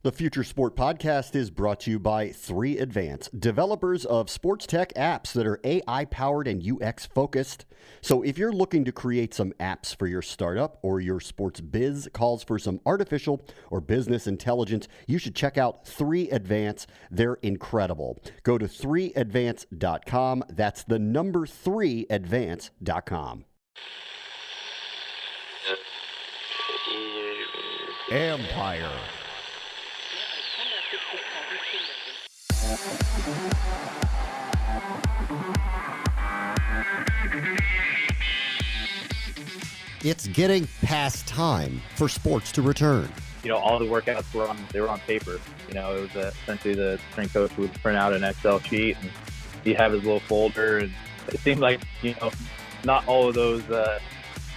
The Future Sport Podcast is brought to you by 3Advance, developers of sports tech apps that are AI-powered and UX-focused. So if you're looking to create some apps for your startup or your sports biz calls for some artificial or business intelligence, you should check out 3Advance. They're incredible. Go to 3advance.com. That's the number 3advance.com. Empire. It's getting past time for sports to return. You know, all the workouts were on paper. You know, it was essentially the strength coach would print out an Excel sheet and he'd have his little folder. And it seemed like, you know, not all of those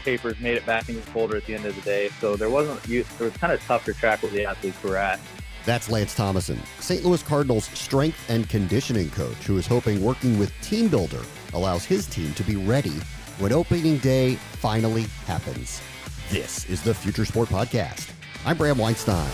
papers made it back in his folder at the end of the day. So it was kind of tough to track where the athletes were at. That's Lance Thomason, St. Louis Cardinals strength and conditioning coach, who is hoping working with Teambuildr allows his team to be ready when opening day finally happens. This is the Future Sport Podcast. I'm Bram Weinstein.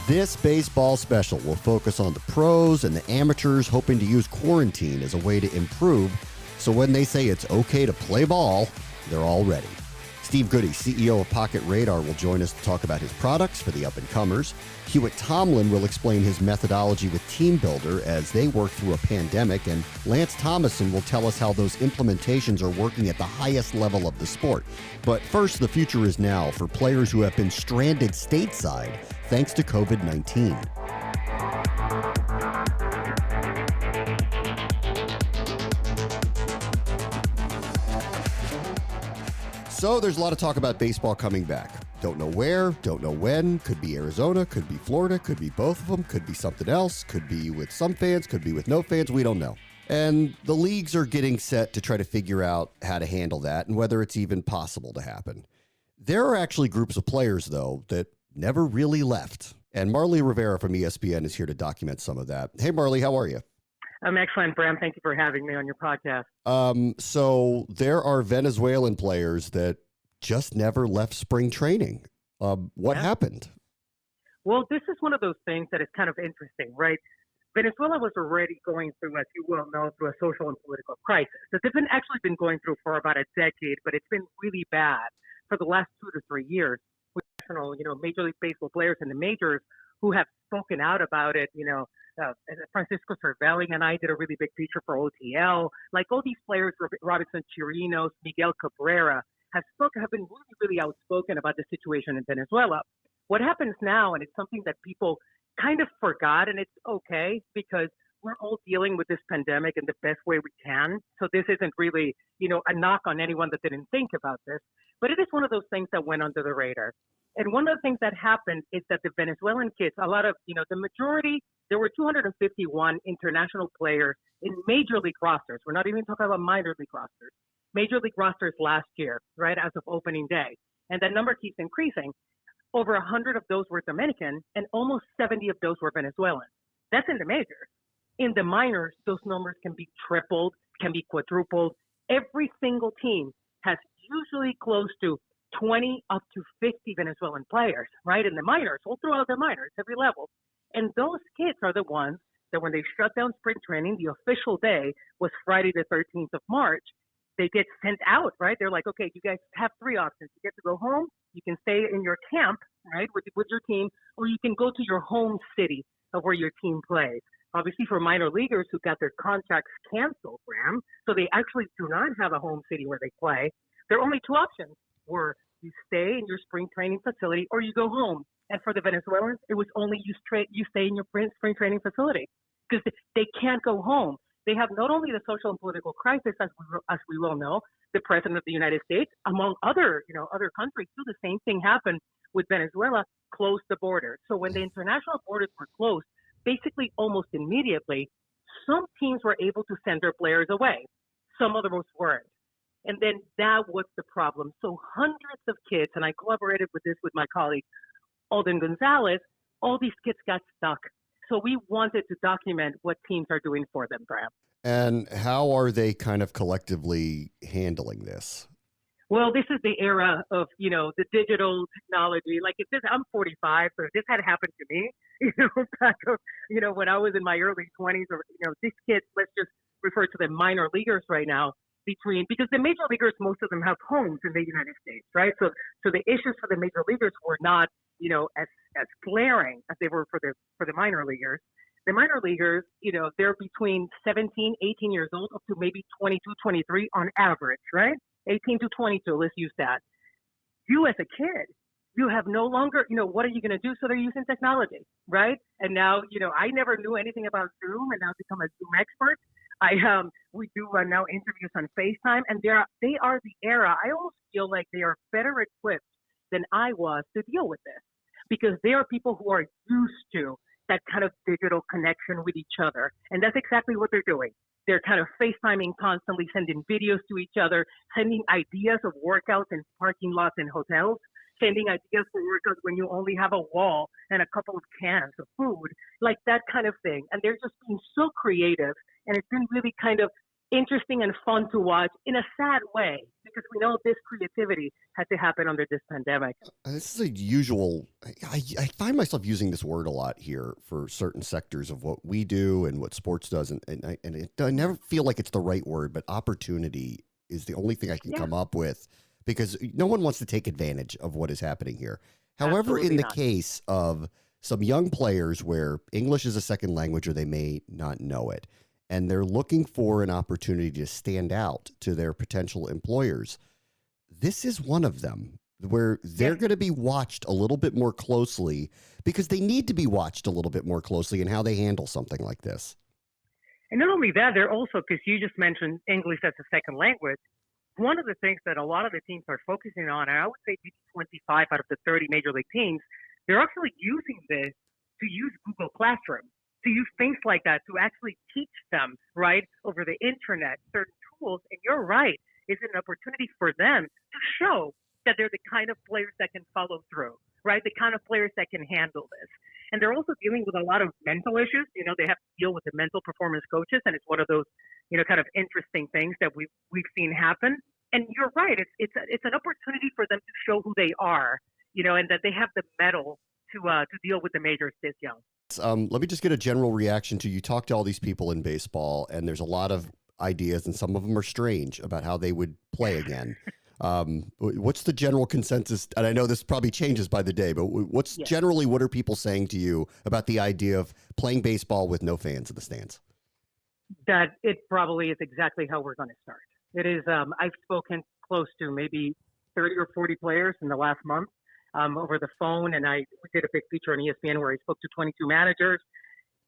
This baseball special will focus on the pros and the amateurs hoping to use quarantine as a way to improve, so when they say it's okay to play ball, they're all ready. Steve Goody, CEO of Pocket Radar, will join us to talk about his products for the up-and-comers. Hewitt Tomlin will explain his methodology with Teambuildr as they work through a pandemic, and Lance Thomason will tell us how those implementations are working at the highest level of the sport. But first, the future is now for players who have been stranded stateside thanks to COVID-19. So there's a lot of talk about baseball coming back. Don't know where, don't know when. Could be Arizona, could be Florida, could be both of them, could be something else, could be with some fans, could be with no fans. We don't know. And the leagues are getting set to try to figure out how to handle that and whether it's even possible to happen. There are actually groups of players, though, that never really left. And Marley Rivera from ESPN is here to document some of that. Hey, Marley, how are you? I'm excellent, Bram. Thank you for having me on your podcast. So there are Venezuelan players that just never left spring training. What happened? Well, this is one of those things that is kind of interesting, right? Venezuela was already going through, as you well know, through a social and political crisis that they've been going through for about a decade, but it's been really bad for the last 2 to 3 years with national, Major League Baseball players in the majors who have spoken out about it, Francisco Cervelli and I did a really big feature for OTL. Like all these players, Robinson Chirinos, Miguel Cabrera, have been really, really outspoken about the situation in Venezuela. What happens now, and it's something that people kind of forgot, and it's okay because we're all dealing with this pandemic in the best way we can. So this isn't really, a knock on anyone that didn't think about this, but it is one of those things that went under the radar. And one of the things that happened is that the Venezuelan kids, a lot of, the majority, there were 251 international players in major league rosters. We're not even talking about minor league rosters. Major league rosters last year, right, as of opening day. And that number keeps increasing. Over 100 of those were Dominican, and almost 70 of those were Venezuelan. That's in the majors. In the minors, those numbers can be tripled, can be quadrupled. Every single team has usually close to 20 up to 50 Venezuelan players, right, in the minors, all throughout the minors, every level. And those kids are the ones that when they shut down spring training, the official day was Friday the 13th of March, they get sent out, right? They're like, okay, you guys have 3 options. You get to go home, you can stay in your camp, right, with your team, or you can go to your home city of where your team plays. Obviously, for minor leaguers who got their contracts canceled, Bram, so they actually do not have a home city where they play, there are only 2 options. Where you stay in your spring training facility or you go home. And for the Venezuelans, it was only you stay in your spring training facility because they can't go home. They have not only the social and political crisis, as we well know, the president of the United States, among other countries too. The same thing happened with Venezuela, closed the border. So when the international borders were closed, basically almost immediately, some teams were able to send their players away. Some of them weren't. And then that was the problem. So hundreds of kids, and I collaborated with this with my colleague, Alden Gonzalez, all these kids got stuck. So we wanted to document what teams are doing for them, Bram. And how are they kind of collectively handling this? Well, this is the era of, the digital technology. Like if this, I'm 45, so if this had happened to me, back of, when I was in my early 20s, or, these kids, let's just refer to the minor leaguers right now, because the major leaguers, most of them have homes in the United States, right? So the issues for the major leaguers were not, as glaring as they were for the minor leaguers. The minor leaguers, they're between 17, 18 years old up to maybe 22, 23 on average, right? 18 to 22, let's use that. You as a kid, you have no longer, what are you going to do? So they're using technology, right? And now, I never knew anything about Zoom, and now I've become a Zoom expert. We do now interviews on FaceTime, and they are the era. I almost feel like they are better equipped than I was to deal with this, because they are people who are used to that kind of digital connection with each other. And that's exactly what they're doing. They're kind of FaceTiming constantly, sending videos to each other, sending ideas of workouts in parking lots in hotels, sending ideas for workouts when you only have a wall and a couple of cans of food, like that kind of thing. And they're just being so creative. And it's been really kind of interesting and fun to watch in a sad way, because we know this creativity had to happen under this pandemic. This is a usual, I find myself using this word a lot here for certain sectors of what we do and what sports does. I never feel like it's the right word, but opportunity is the only thing I can come up with, because no one wants to take advantage of what is happening here. However, Absolutely in the not. case of some young players where English is a second language or they may not know it, and they're looking for an opportunity to stand out to their potential employers, this is one of them where they're going to be watched a little bit more closely, because they need to be watched a little bit more closely in how they handle something like this. And not only that, they're also, because you just mentioned English as a second language, one of the things that a lot of the teams are focusing on, and I would say 25 out of the 30 major league teams, they're actually using this to use Google Classroom, to use things like that, to actually teach them, right, over the internet, certain tools. And you're right, it's an opportunity for them to show that they're the kind of players that can follow through, right, the kind of players that can handle this. And they're also dealing with a lot of mental issues. They have to deal with the mental performance coaches, and it's one of those, kind of interesting things that we've seen happen. And you're right, it's an opportunity for them to show who they are, and that they have the mettle to deal with the majors this young. Let me just get a general reaction to, you talk to all these people in baseball, and there's a lot of ideas, and some of them are strange about how they would play again. What's the general consensus? And I know this probably changes by the day, but generally, what are people saying to you about the idea of playing baseball with no fans in the stands? That it probably is exactly how we're going to start. It is, I've spoken close to maybe 30 or 40 players in the last month over the phone, and we did a big feature on ESPN where I spoke to 22 managers,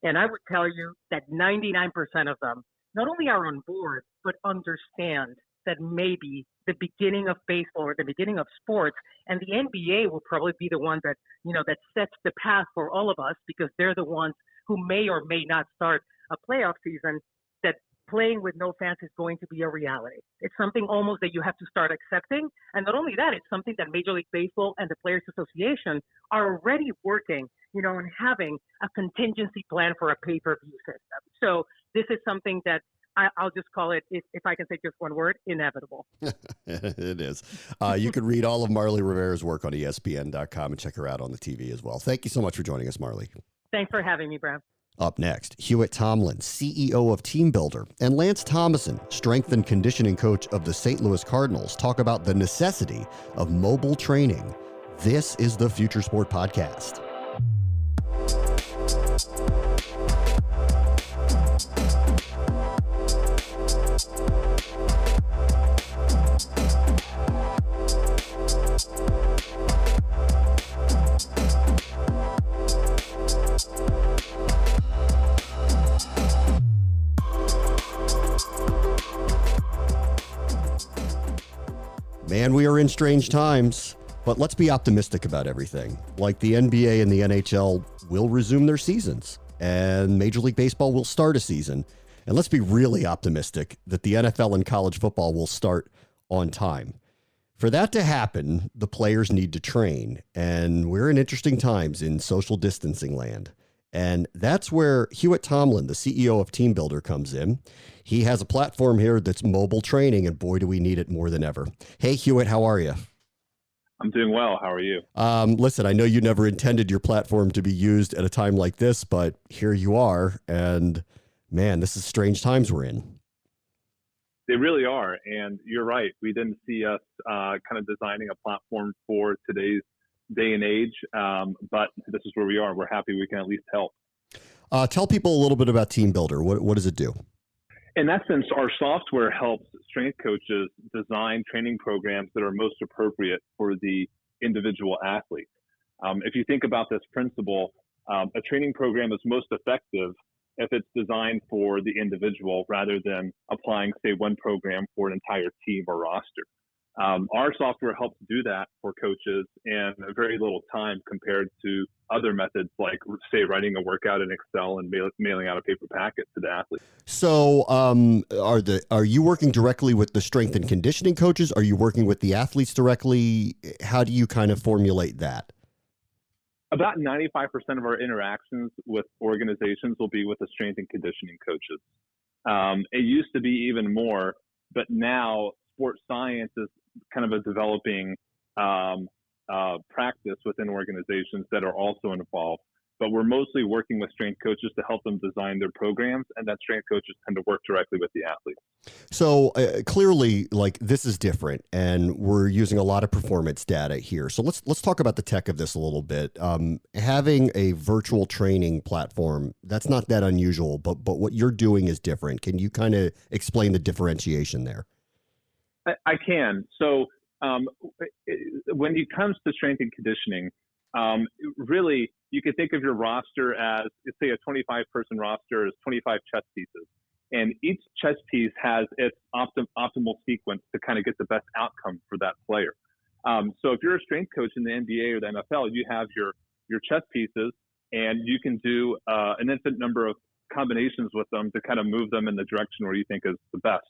and I would tell you that 99% of them not only are on board, but understand that maybe the beginning of baseball or the beginning of sports, and the NBA will probably be the one that, that sets the path for all of us, because they're the ones who may or may not start a playoff season, that playing with no fans is going to be a reality. It's something almost that you have to start accepting. And not only that, it's something that Major League Baseball and the Players Association are already working, and having a contingency plan for a pay-per-view system. So this is something that I'll just call it, if I can say just one word, inevitable. It is. You can read all of Marly Rivera's work on ESPN.com and check her out on the TV as well. Thank you so much for joining us, Marly. Thanks for having me, Bram. Up next, Hewitt Tomlin, CEO of Teambuildr, and Lance Thomason, strength and conditioning coach of the St. Louis Cardinals, talk about the necessity of mobile training. This is the Future Sport Podcast. Man, we are in strange times, but let's be optimistic about everything. Like the NBA and the NHL will resume their seasons, and Major League Baseball will start a season. And let's be really optimistic that the NFL and college football will start on time. For that to happen, the players need to train, and we're in interesting times in social distancing land. And that's where Hewitt Tomlin, the CEO of Teambuildr, comes in. He has a platform here that's mobile training, and boy, do we need it more than ever. Hey, Hewitt, how are you? I'm doing well. How are you? Listen, I know you never intended your platform to be used at a time like this, but here you are. And man, this is strange times we're in. They really are. And you're right. We didn't see us kind of designing a platform for today's day and age. But this is where we are. We're happy we can at least help. Tell people a little bit about Teambuildr. What does it do? In that sense, our software helps strength coaches design training programs that are most appropriate for the individual athlete. If you think about this principle, a training program is most effective if it's designed for the individual rather than applying, say, one program for an entire team or roster. Our software helps do that for coaches in very little time compared to other methods like, say, writing a workout in Excel and mailing out a paper packet to the athlete. So are you working directly with the strength and conditioning coaches? Are you working with the athletes directly? How do you kind of formulate that? About 95% of our interactions with organizations will be with the strength and conditioning coaches. It used to be even more, but now sports science is kind of a developing practice within organizations that are also involved. But we're mostly working with strength coaches to help them design their programs, and that strength coaches tend to work directly with the athletes. So clearly, like, this is different, and we're using a lot of performance data here. So let's talk about the tech of this a little bit. Having a virtual training platform, that's not that unusual, but what you're doing is different. Can you kind of explain the differentiation there? I can. So when it comes to strength and conditioning, really, you could think of your roster as, say, a 25-person roster is 25 chess pieces. And each chess piece has its optimal sequence to kind of get the best outcome for that player. So if you're a strength coach in the NBA or the NFL, you have your chess pieces, and you can do an infinite number of combinations with them to kind of move them in the direction where you think is the best.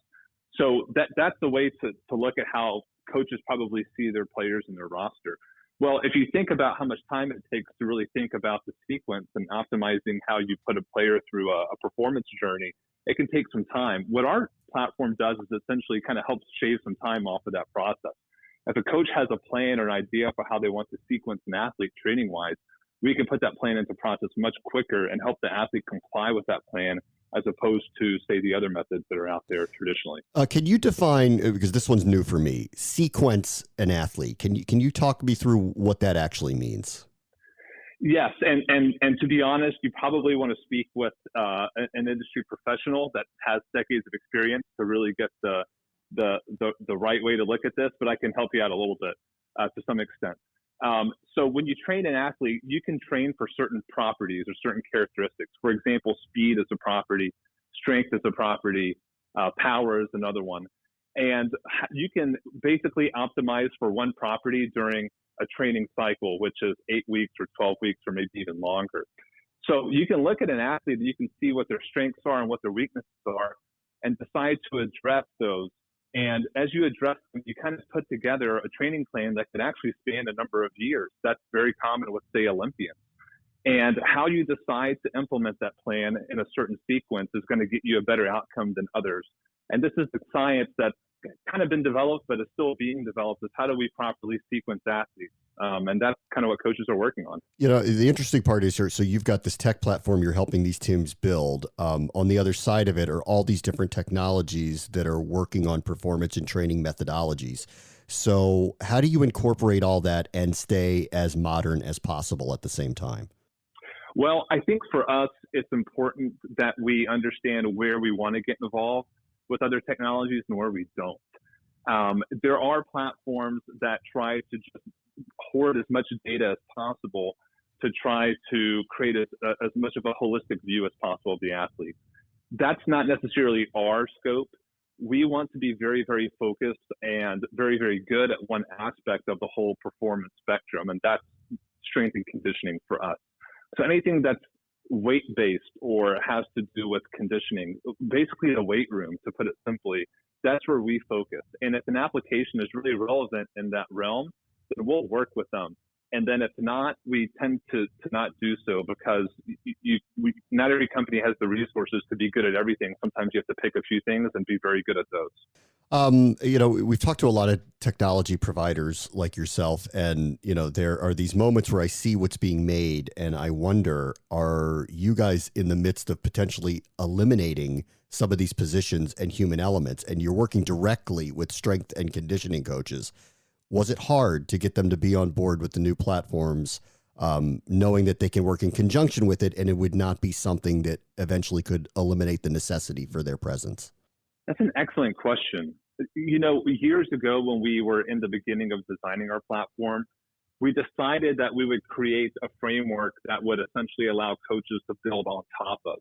So that's the way to look at how coaches probably see their players in their roster. Well, if you think about how much time it takes to really think about the sequence and optimizing how you put a player through a performance journey, it can take some time. What our platform does is essentially kind of helps shave some time off of that process. If a coach has a plan or an idea for how they want to sequence an athlete training-wise, we can put that plan into process much quicker and help the athlete comply with that plan, as opposed to, say, the other methods that are out there traditionally. Can you define, because this one's new for me, sequence an athlete? Can you talk me through what that actually means? Yes, and to be honest, you probably want to speak with an industry professional that has decades of experience to really get the right way to look at this, but I can help you out a little bit to some extent. So when you train an athlete, you can train for certain properties or certain characteristics. For example, speed is a property, strength is a property, power is another one. And you can basically optimize for one property during a training cycle, which is 8 weeks or 12 weeks or maybe even longer. So you can look at an athlete and you can see what their strengths are and what their weaknesses are and decide to address those. And as you address them, you kind of put together a training plan that can actually span a number of years. That's very common with, say, Olympians. And how you decide to implement that plan in a certain sequence is going to get you a better outcome than others. And this is the science that's kind of been developed, but is still being developed, is how do we properly sequence athletes? And that's kind of what coaches are working on. You know, the interesting part is here, so you've got this tech platform you're helping these teams build. On the other side of it are all these different technologies that are working on performance and training methodologies. So how do you incorporate all that and stay as modern as possible at the same time? Well, I think for us, it's important that we understand where we want to get involved with other technologies and where we don't. There are platforms that try to just hoard as much data as possible to try to create as much of a holistic view as possible of the athlete. That's not necessarily our scope. We want to be very, very focused and very, very good at one aspect of the whole performance spectrum, and that's strength and conditioning for us. So anything that's weight-based or has to do with conditioning, basically the weight room, to put it simply, that's where we focus. And if an application is really relevant in that realm, then we'll work with them. And then if not, we tend to not do so because not every company has the resources to be good at everything. Sometimes you have to pick a few things and be very good at those. We've talked to a lot of technology providers like yourself, and, there are these moments where I see what's being made and I wonder, are you guys in the midst of potentially eliminating some of these positions and human elements, and you're working directly with strength and conditioning coaches? Was it hard to get them to be on board with the new platforms, knowing that they can work in conjunction with it and it would not be something that eventually could eliminate the necessity for their presence? That's an excellent question. Years ago when we were in the beginning of designing our platform, we decided that we would create a framework that would essentially allow coaches to build on top of,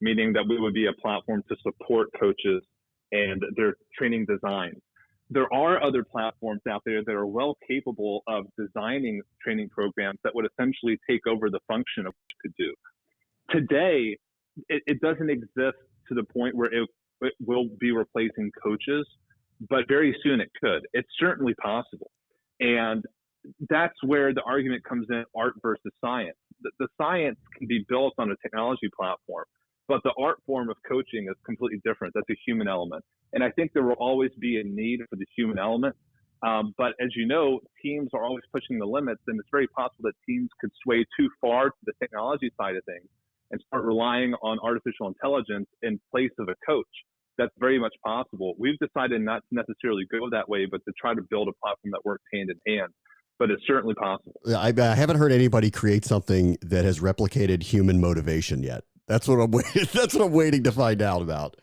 meaning that we would be a platform to support coaches and their training designs. There are other platforms out there that are well capable of designing training programs that would essentially take over the function of what you could do. Today, it doesn't exist to the point where it will be replacing coaches, but very soon it could. It's certainly possible. And that's where the argument comes in, art versus science. The science can be built on a technology platform, but the art form of coaching is completely different. That's a human element. And I think there will always be a need for the human element. But as you know, teams are always pushing the limits, and it's very possible that teams could sway too far to the technology side of things and start relying on artificial intelligence in place of a coach. That's very much possible. We've decided not to necessarily go that way, but to try to build a platform that works hand in hand. But it's certainly possible. I haven't heard anybody create something that has replicated human motivation yet. That's what I'm waiting to find out about.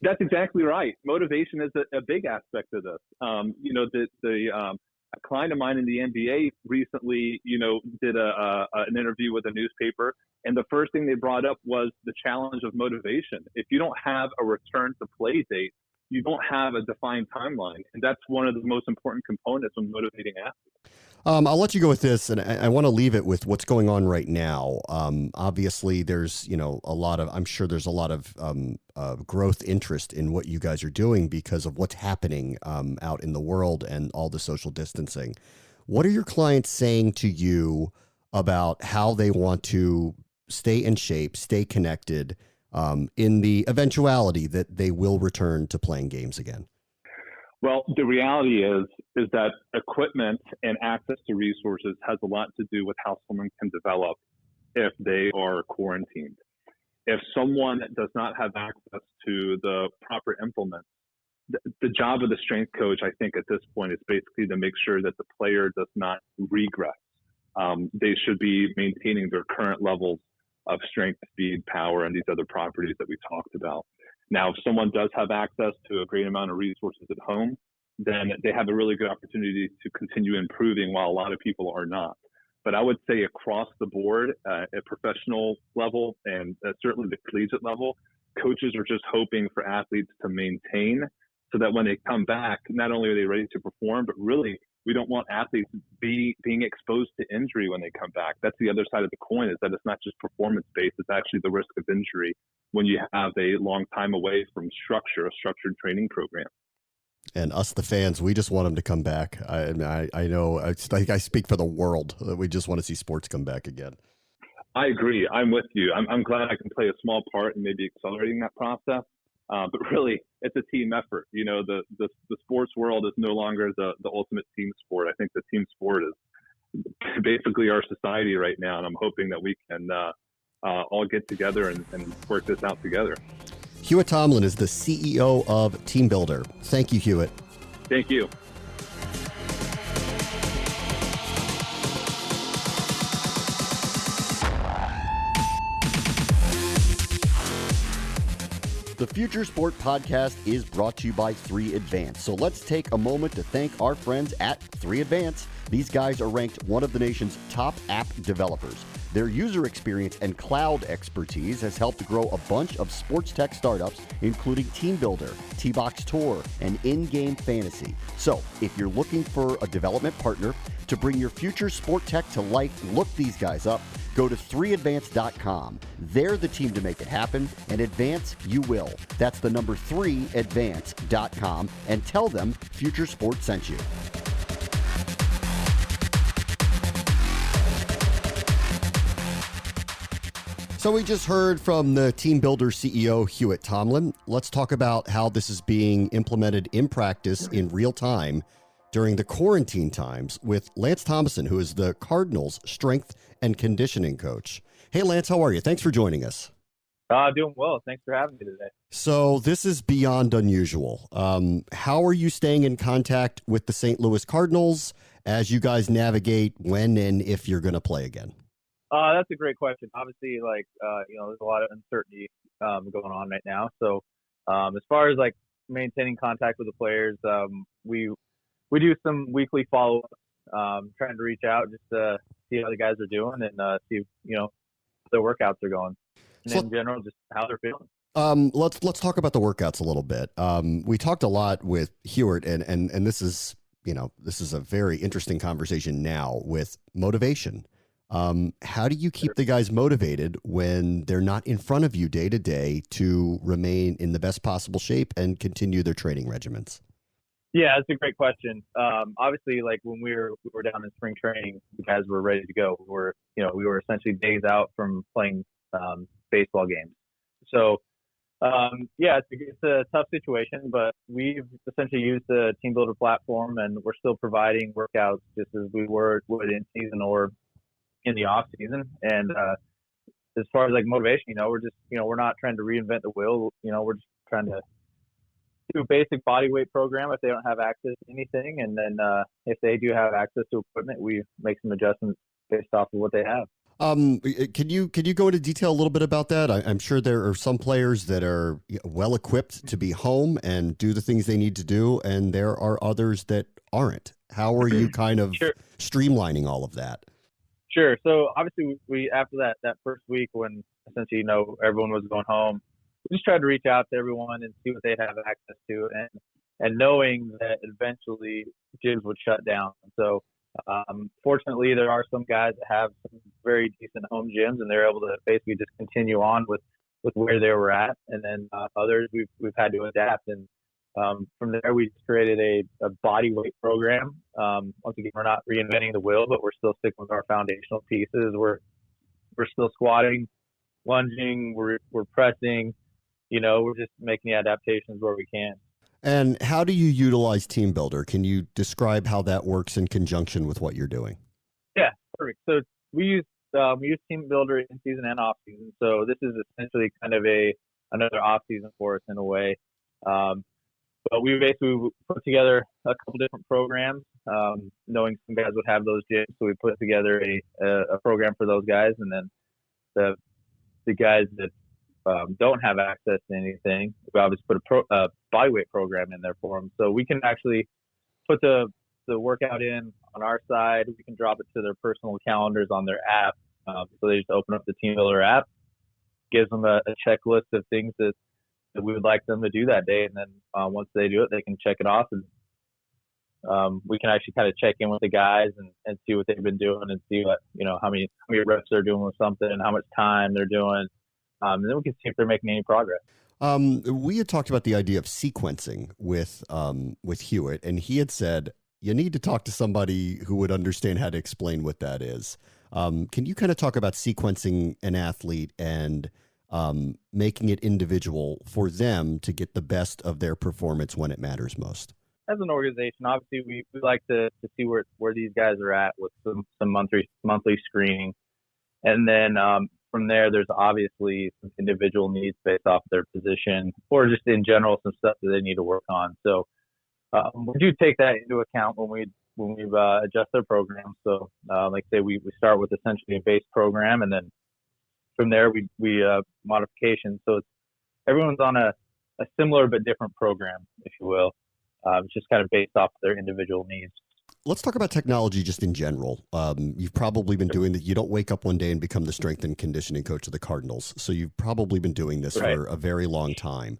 That's exactly right. Motivation is a big aspect of this. A client of mine in the NBA recently, did an interview with a newspaper, and the first thing they brought up was the challenge of motivation. If you don't have a return to play date, you don't have a defined timeline, and that's one of the most important components of motivating athletes. I'll let you go with this, and I want to leave it with what's going on right now. Obviously, there's I'm sure there's a lot of growth interest in what you guys are doing because of what's happening out in the world and all the social distancing. What are your clients saying to you about how they want to stay in shape, stay connected, in the eventuality that they will return to playing games again? Well, the reality is that equipment and access to resources has a lot to do with how someone can develop if they are quarantined. If someone does not have access to the proper implements, the job of the strength coach, I think at this point, is basically to make sure that the player does not regress. They should be maintaining their current levels of strength, speed, power, and these other properties that we talked about. Now, if someone does have access to a great amount of resources at home, then they have a really good opportunity to continue improving while a lot of people are not. But I would say across the board, at professional level and certainly the collegiate level, coaches are just hoping for athletes to maintain so that when they come back, not only are they ready to perform, but really we don't want athletes being exposed to injury when they come back. That's the other side of the coin, is that it's not just performance-based, it's actually the risk of injury when you have a long time away from a structured training program. And us, the fans, we just want them to come back. I know, I speak for the world that we just want to see sports come back again. I agree. I'm with you. I'm glad I can play a small part in maybe accelerating that process. But really, it's a team effort. The sports world is no longer the ultimate team sport. I think the team sport is basically our society right now, and I'm hoping that we can all get together and work this out together. Hewitt Tomlin is the CEO of Teambuildr. Thank you, Hewitt. Thank you. The Future Sport Podcast is brought to you by 3Advance. So let's take a moment to thank our friends at 3Advance. These guys are ranked one of the nation's top app developers. Their user experience and cloud expertise has helped grow a bunch of sports tech startups, including Teambuildr, T-Box Tour, and In-Game Fantasy. So if you're looking for a development partner to bring your future sport tech to life, look these guys up. Go to 3advance.com. They're the team to make it happen, and advance you will. That's the number 3advance.com, and tell them Future Sport sent you. So we just heard from the Teambuildr CEO, Hewitt Tomlin. Let's talk about how this is being implemented in practice in real time during the quarantine times with Lance Thomason, who is the Cardinals strength and conditioning coach. Hey, Lance, how are you? Thanks for joining us. Doing well. Thanks for having me today. So this is beyond unusual. How are you staying in contact with the St. Louis Cardinals as you guys navigate when and if you're going to play again? That's a great question. Obviously, there's a lot of uncertainty going on right now. So as far as maintaining contact with the players, we do some weekly follow-ups, trying to reach out just to see how the guys are doing and see how their workouts are going. And in general, just how they're feeling. Let's talk about the workouts a little bit. We talked a lot with Hewitt, and this is a very interesting conversation now with motivation. How do you keep the guys motivated when they're not in front of you day to day to remain in the best possible shape and continue their training regimens? Yeah, that's a great question. Obviously, when we were down in spring training, the guys were ready to go. We were essentially days out from playing baseball games. So, it's a tough situation, but we've essentially used the Teambuildr platform, and we're still providing workouts just as we would in season or in the off season. And as far as motivation, we're not trying to reinvent the wheel. We're just trying to do a basic body weight program if they don't have access to anything, and then if they do have access to equipment, we make some adjustments based off of what they have. Can you go into detail a little bit about that? I'm sure there are some players that are well equipped to be home and do the things they need to do, and there are others that aren't. How are you kind of streamlining all of that? Sure. So obviously we after that first week when essentially everyone was going home, we just tried to reach out to everyone and see what they'd have access to, and knowing that eventually gyms would shut down. So fortunately, there are some guys that have some very decent home gyms, and they're able to basically just continue on with where they were at. And then others we've had to adapt. And from there, we just created a body weight program. Once again, we're not reinventing the wheel, but we're still sticking with our foundational pieces. We're still squatting, lunging, we're pressing. We're just making the adaptations where we can. And how do you utilize Teambuildr? Can you describe how that works in conjunction with what you're doing? Yeah, perfect. So we use Teambuildr in season and off season. So this is essentially kind of another off season for us in a way. But we basically put together a couple different programs, knowing some guys would have those gyms. So we put together a program for those guys, and then the guys that don't have access to anything, we obviously put a bodyweight program in there for them. So we can actually put the workout in on our side. We can drop it to their personal calendars on their app. So they just open up the Teambuildr app, gives them a checklist of things that we would like them to do that day. And then once they do it, they can check it off. And we can actually kind of check in with the guys and see what they've been doing and see what, how many reps they're doing with something and how much time they're doing. And then we can see if they're making any progress. We had talked about the idea of sequencing with Hewitt, and he had said, you need to talk to somebody who would understand how to explain what that is. Can you kind of talk about sequencing an athlete and making it individual for them to get the best of their performance when it matters most? As an organization, obviously, we like to see where these guys are at with some monthly screening. And then from there, there's obviously some individual needs based off their position or just in general some stuff that they need to work on. So we do take that into account when we adjust their program. So like I say, we start with essentially a base program, and then from there we modifications. So everyone's on a similar but different program, if you will. It's just kind of based off their individual needs. Let's talk about technology just in general. You've probably been doing that. You don't wake up one day and become the strength and conditioning coach of the Cardinals. So you've probably been doing this for a very long time.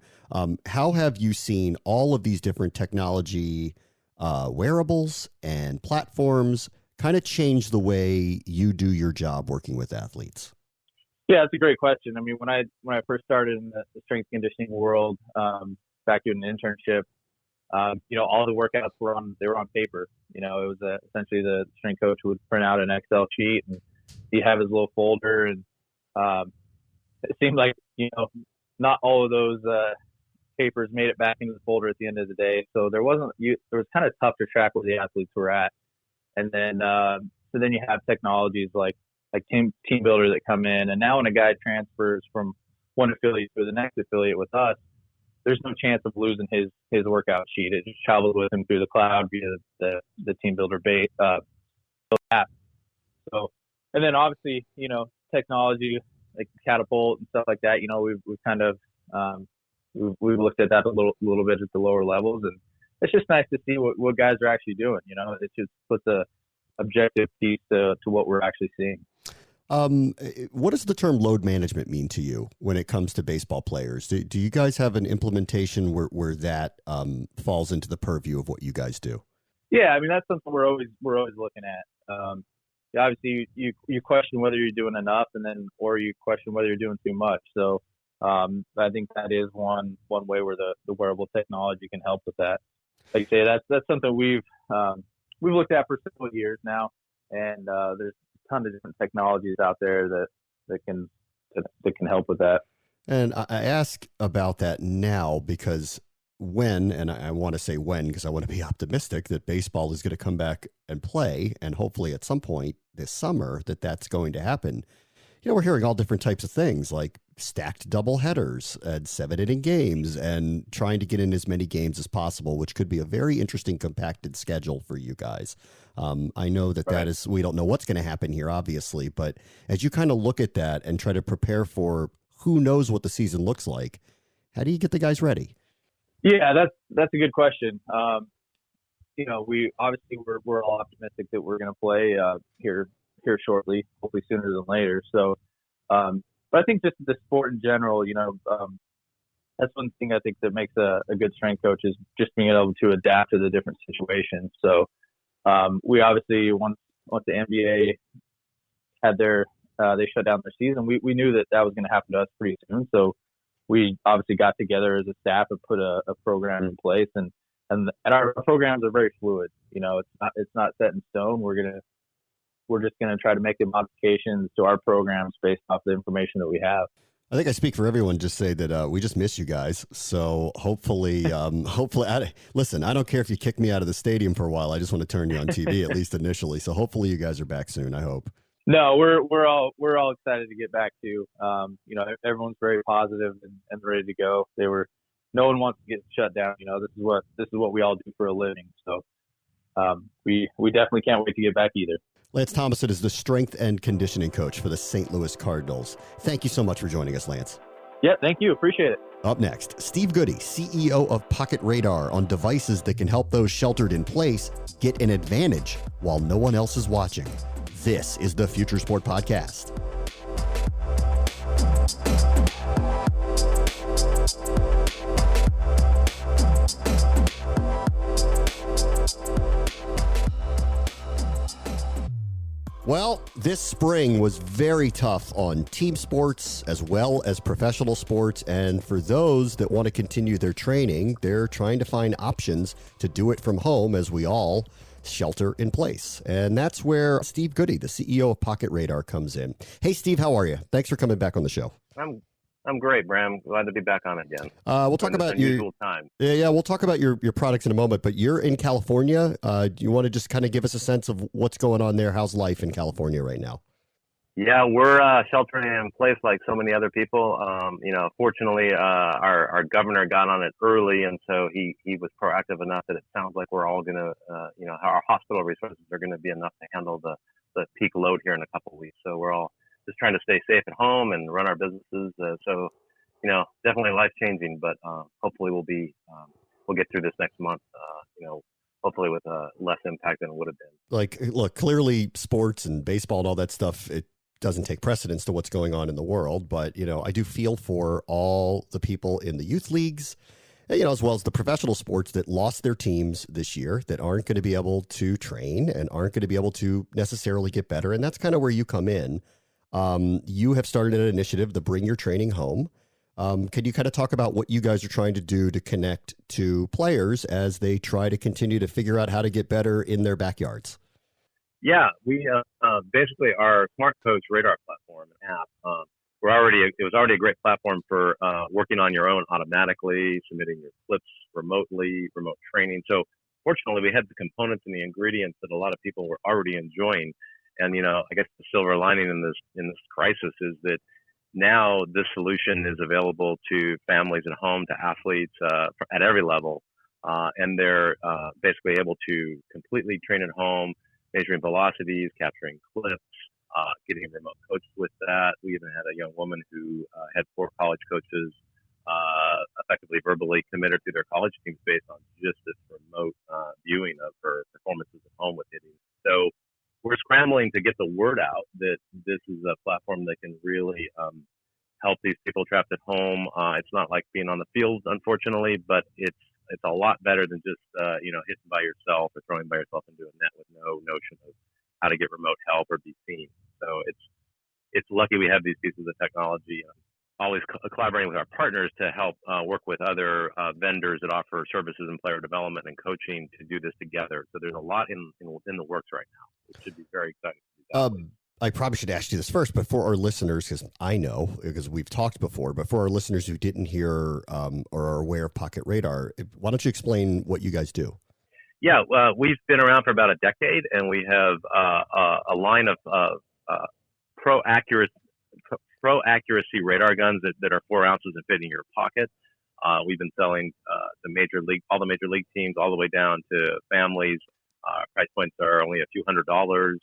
How have you seen all of these different technology wearables and platforms kind of change the way you do your job working with athletes? Yeah, that's a great question. I mean, when I first started in the strength conditioning world, back doing an internship, all the workouts were on paper. It was essentially the strength coach would print out an Excel sheet and he'd have his little folder, and it seemed like, not all of those papers made it back into the folder at the end of the day. So there was kind of tough to track where the athletes were at. And then, so then you have technologies like Teambuildr that come in. And now when a guy transfers from one affiliate to the next affiliate with us, there's no chance of losing his workout sheet. It just travels with him through the cloud via the Teambuildr app. So, and then obviously, technology like Catapult and stuff like that. We've kind of we've looked at that a little bit at the lower levels, and it's just nice to see what guys are actually doing. It just puts a objective piece to what we're actually seeing. What does the term load management mean to you when it comes to baseball players? Do you guys have an implementation where that falls into the purview of what you guys do? Yeah, I mean that's something we're always looking at. Obviously, you question whether you're doing enough, or you question whether you're doing too much. So I think that is one way where the wearable technology can help with that. Like I say, that's something we've looked at for several years now, and there's a ton of different technologies out there that can help with that. And I ask about that now because and I want to say when because I want to be optimistic that baseball is going to come back and play, and hopefully at some point this summer that's going to happen. We're hearing all different types of things like stacked double headers and 7-inning games and trying to get in as many games as possible, which could be a very interesting compacted schedule for you guys. I know that is, we don't know what's going to happen here, obviously, but as you kind of look at that and try to prepare for who knows what the season looks like, how do you get the guys ready? Yeah, that's a good question. We're all optimistic that we're going to play here shortly, hopefully sooner than later. So, but I think just the sport in general, that's one thing I think that makes a good strength coach is just being able to adapt to the different situations. So, we obviously once the NBA had they shut down their season, we knew that was going to happen to us pretty soon. So we obviously got together as a staff and put a program in place, and our programs are very fluid. It's not set in stone. We're just gonna try to make the modifications to our programs based off the information that we have. I think I speak for everyone. Just say that we just miss you guys. So hopefully, listen. I don't care if you kick me out of the stadium for a while. I just want to turn you on TV at least initially. So hopefully, you guys are back soon. I hope. No, we're all excited to get back to. Everyone's very positive and ready to go. No one wants to get shut down. This is what we all do for a living. So we definitely can't wait to get back either. Lance Thomason is the strength and conditioning coach for the St. Louis Cardinals. Thank you so much for joining us, Lance. Yeah, thank you. Appreciate it. Up next, Steve Goody, CEO of Pocket Radar, on devices that can help those sheltered in place get an advantage while no one else is watching. This is the Future Sport Podcast. Well, this spring was very tough on team sports as well as professional sports. And for those that want to continue their training, they're trying to find options to do it from home as we all shelter in place. And that's where Steve Goody, the CEO of Pocket Radar, comes in. Hey, Steve, how are you? Thanks for coming back on the show. I'm great, Bram. Glad to be back on again. We'll talk about unusual time. Yeah, we'll talk about your products in a moment, but you're in California. Do you want to just kind of give us a sense of what's going on there? How's life in California right now? Yeah, we're sheltering in place like so many other people. Fortunately, our governor got on it early, and so he was proactive enough that it sounds like we're all going to, our hospital resources are going to be enough to handle the peak load here in a couple of weeks. So we're all just trying to stay safe at home and run our businesses. Definitely life changing, but hopefully we'll get through this next month. Hopefully with less impact than it would have been. Look, clearly sports and baseball and all that stuff, it doesn't take precedence to what's going on in the world. But, I do feel for all the people in the youth leagues, as well as the professional sports that lost their teams this year, that aren't going to be able to train and aren't going to be able to necessarily get better. And that's kind of where you come in. You have started an initiative to bring your training home. Can you kind of talk about what you guys are trying to do to connect to players as they try to continue to figure out how to get better in their backyards? Yeah, we basically our Smart Coach Radar platform app it was already a great platform for working on your own automatically, submitting your clips remotely, remote training. So fortunately, we had the components and the ingredients that a lot of people were already enjoying. And I guess the silver lining in this crisis is that now this solution is available to families at home, to athletes at every level, and they're basically able to completely train at home, measuring velocities, capturing clips, getting remote coaches with that. We even had a young woman who had 4 college coaches effectively verbally committed to their college teams based on just this remote viewing of her performances at home with hitting. So we're scrambling to get the word out that this is a platform that can really help these people trapped at home. It's not like being on the field, unfortunately, but it's a lot better than just hitting by yourself or throwing by yourself into a net with no notion of how to get remote help or be seen. So it's lucky we have these pieces of technology. Always collaborating with our partners to help work with other vendors that offer services in player development and coaching to do this together. So there's a lot in the works right now. It should be very exciting. I probably should ask you this first, but for our listeners, because I know, because we've talked before, but for our listeners who didn't hear or are aware of Pocket Radar, why don't you explain what you guys do? Yeah, we've been around for about a decade, and we have a line of pro accuracy radar guns that are 4 ounces and fit in your pocket. We've been selling all the major league teams, all the way down to families. Price points are only a few $100s.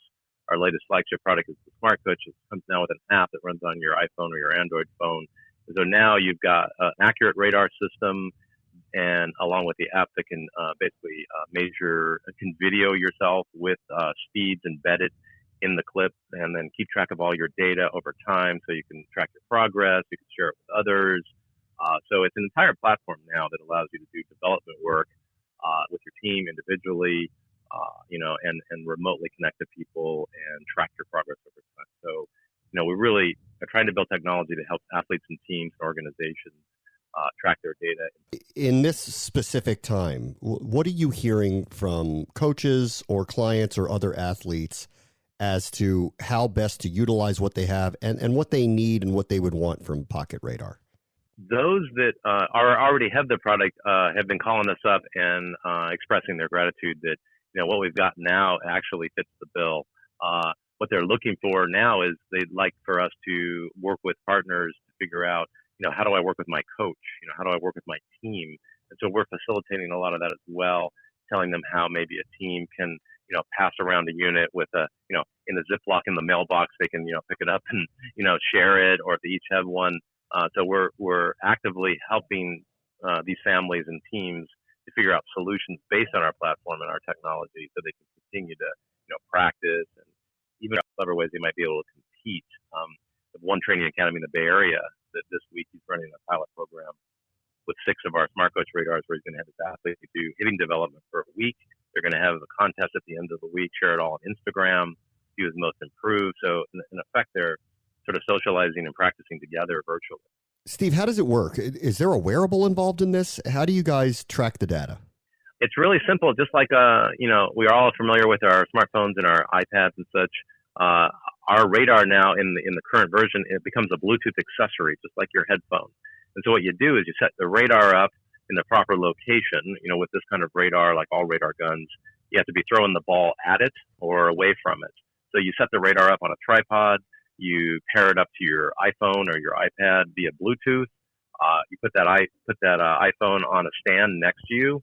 Our latest flagship product is the Smart Coach. It comes now with an app that runs on your iPhone or your Android phone. So now you've got an accurate radar system, and along with the app that can basically can video yourself with speeds embedded in the clip, and then keep track of all your data over time, so you can track your progress, you can share it with others. So it's an entire platform now that allows you to do development work with your team individually, and remotely connect to people and track your progress over time. So, we really are trying to build technology that helps athletes and teams and organizations track their data. In this specific time, what are you hearing from coaches or clients or other athletes as to how best to utilize what they have and what they need and what they would want from Pocket Radar? Those that already have the product have been calling us up and expressing their gratitude that what we've got now actually fits the bill. What they're looking for now is they'd like for us to work with partners to figure out, how do I work with my coach? How do I work with my team? And so we're facilitating a lot of that as well, telling them how maybe a team can, pass around a unit with in a Ziploc in the mailbox, they can, pick it up and, share it, or if they each have one. So we're actively helping these families and teams to figure out solutions based on our platform and our technology, so they can continue to, practice and even clever ways they might be able to compete. One training academy in the Bay Area that this week he's running a pilot program with 6 of our Smart Coach radars, where he's going to have his athletes do hitting development for a week. They're going to have a contest at the end of the week, share it all on Instagram, see who's most improved. So in effect, they're sort of socializing and practicing together virtually. Steve, how does it work? Is there a wearable involved in this? How do you guys track the data? It's really simple. Just like, we are all familiar with our smartphones and our iPads and such. Our radar now in the current version, it becomes a Bluetooth accessory, just like your headphone. And so what you do is you set the radar up in the proper location. With this kind of radar, like all radar guns, you have to be throwing the ball at it or away from it. So you set the radar up on a tripod. You pair it up to your iPhone or your iPad via Bluetooth. You put that iPhone on a stand next to you.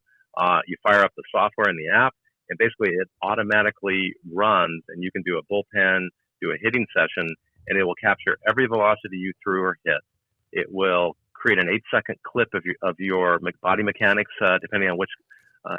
You fire up the software in the app, and basically it automatically runs, and you can do a bullpen, do a hitting session, and it will capture every velocity you threw or hit. It will create an 8-second clip of your body mechanics, depending on which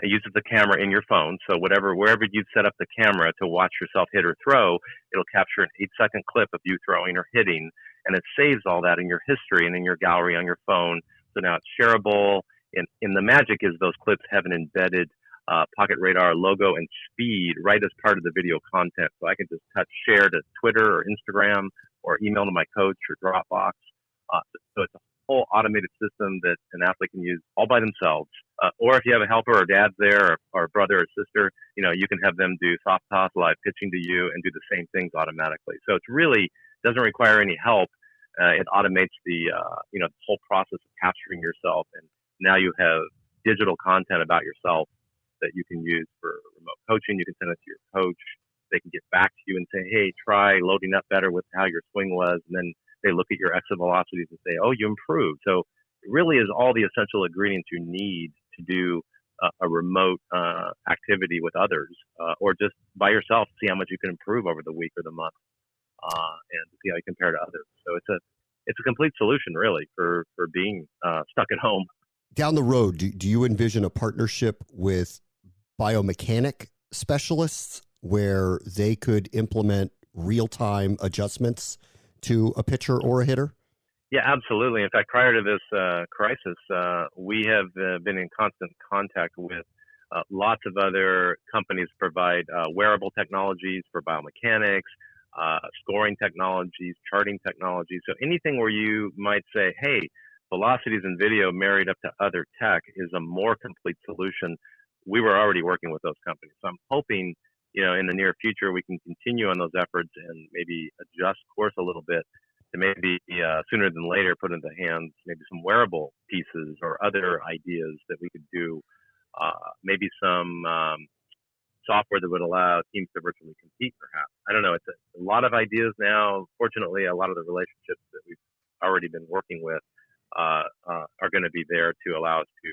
it uses the camera in your phone. So wherever you set up the camera to watch yourself hit or throw, it'll capture an 8-second clip of you throwing or hitting, and it saves all that in your history and in your gallery on your phone. So now it's shareable. And the magic is those clips have an embedded Pocket Radar logo and speed right as part of the video content. So I can just touch share to Twitter or Instagram or email to my coach or Dropbox. So it's a whole automated system that an athlete can use all by themselves. Or if you have a helper or dad there or brother or sister, you can have them do soft toss, live pitching to you, and do the same things automatically. So it's really doesn't require any help It automates the whole process of capturing yourself, and now you have digital content about yourself that you can use for remote coaching. You can send it to your coach. They can get back to you and say, hey, try loading up better with how your swing was. And then they look at your exit velocities and say, oh, you improved. So it really is all the essential ingredients you need to do a remote activity with others, or just by yourself, see how much you can improve over the week or the month, and see how you compare to others. So it's a complete solution, really, for being stuck at home. Down the road, do you envision a partnership with biomechanic specialists where they could implement real-time adjustments to a pitcher or a hitter? Yeah, absolutely. In fact, prior to this crisis, we have been in constant contact with lots of other companies that provide wearable technologies for biomechanics, scoring technologies, charting technologies. So anything where you might say, hey, velocities and video married up to other tech is a more complete solution. We were already working with those companies. So I'm hoping, in the near future, we can continue on those efforts and maybe adjust course a little bit to maybe sooner than later put into hands maybe some wearable pieces or other ideas that we could do. Maybe some software that would allow teams to virtually compete, perhaps. I don't know. It's a lot of ideas now. Fortunately, a lot of the relationships that we've already been working with are going to be there to allow us to,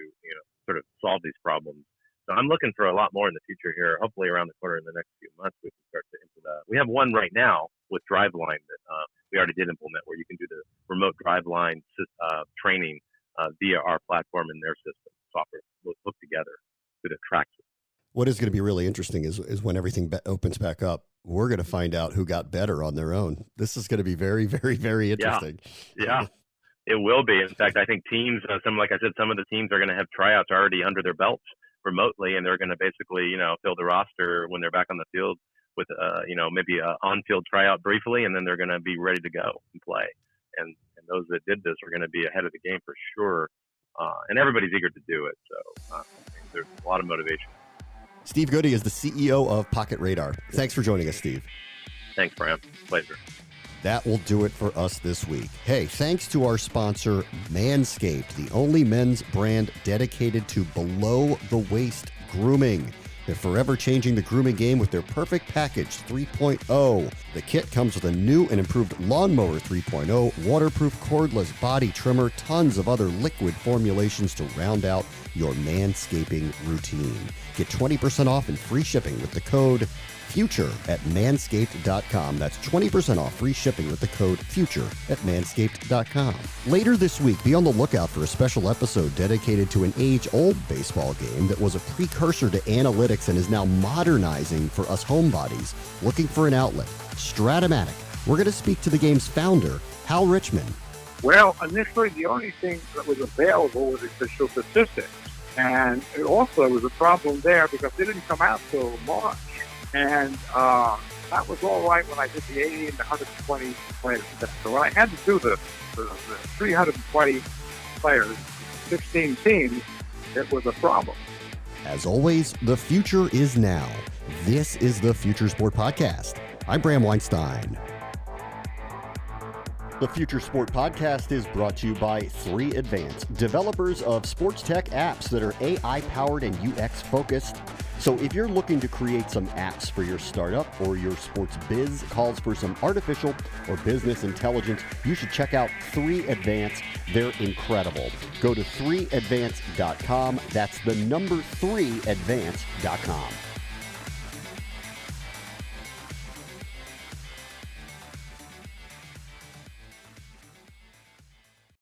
sort of solve these problems. So I'm looking for a lot more in the future here. Hopefully around the corner in the next few months, we can start to implement. We have one right now with DriveLine that we already did implement, where you can do the remote DriveLine training via our platform and their system. Software will hook together to the track system. What is going to be really interesting is when everything opens back up, we're going to find out who got better on their own. This is going to be very, very, very interesting. Yeah. It will be. In fact, I think teams, some of the teams are going to have tryouts already under their belts remotely, and they're going to basically, fill the roster when they're back on the field with, maybe an on-field tryout briefly, and then they're going to be ready to go and play. And those that did this are going to be ahead of the game for sure. And everybody's eager to do it. So there's a lot of motivation. Steve Goody is the CEO of Pocket Radar. Thanks for joining us, Steve. Thanks, Bram. Pleasure. That will do it for us this week. Hey, thanks to our sponsor, Manscaped, the only men's brand dedicated to below-the-waist grooming. They're forever changing the grooming game with their Perfect Package 3.0. The kit comes with a new and improved Lawnmower 3.0, waterproof cordless body trimmer, tons of other liquid formulations to round out your manscaping routine. Get 20% off and free shipping with the code FUTURE at manscaped.com. That's 20% off free shipping with the code FUTURE at manscaped.com. Later this week, be on the lookout for a special episode dedicated to an age-old baseball game that was a precursor to analytics and is now modernizing for us homebodies looking for an outlet. Stratomatic. We're going to speak to the game's founder, Hal Richmond. Well, initially, the only thing that was available was official statistics. And it also was a problem there because they didn't come out till March. And that was all right when I did the 80 and the 120 players. So when I had to do the 320 players, 16 teams, it was a problem. As always, the future is now. This is the Future Sport Podcast. I'm Bram Weinstein. The Future Sport Podcast is brought to you by 3 Advance, developers of sports tech apps that are AI-powered and UX-focused. So if you're looking to create some apps for your startup or your sports biz calls for some artificial or business intelligence, you should check out 3 Advance. They're incredible. Go to 3advance.com. That's the number 3advance.com.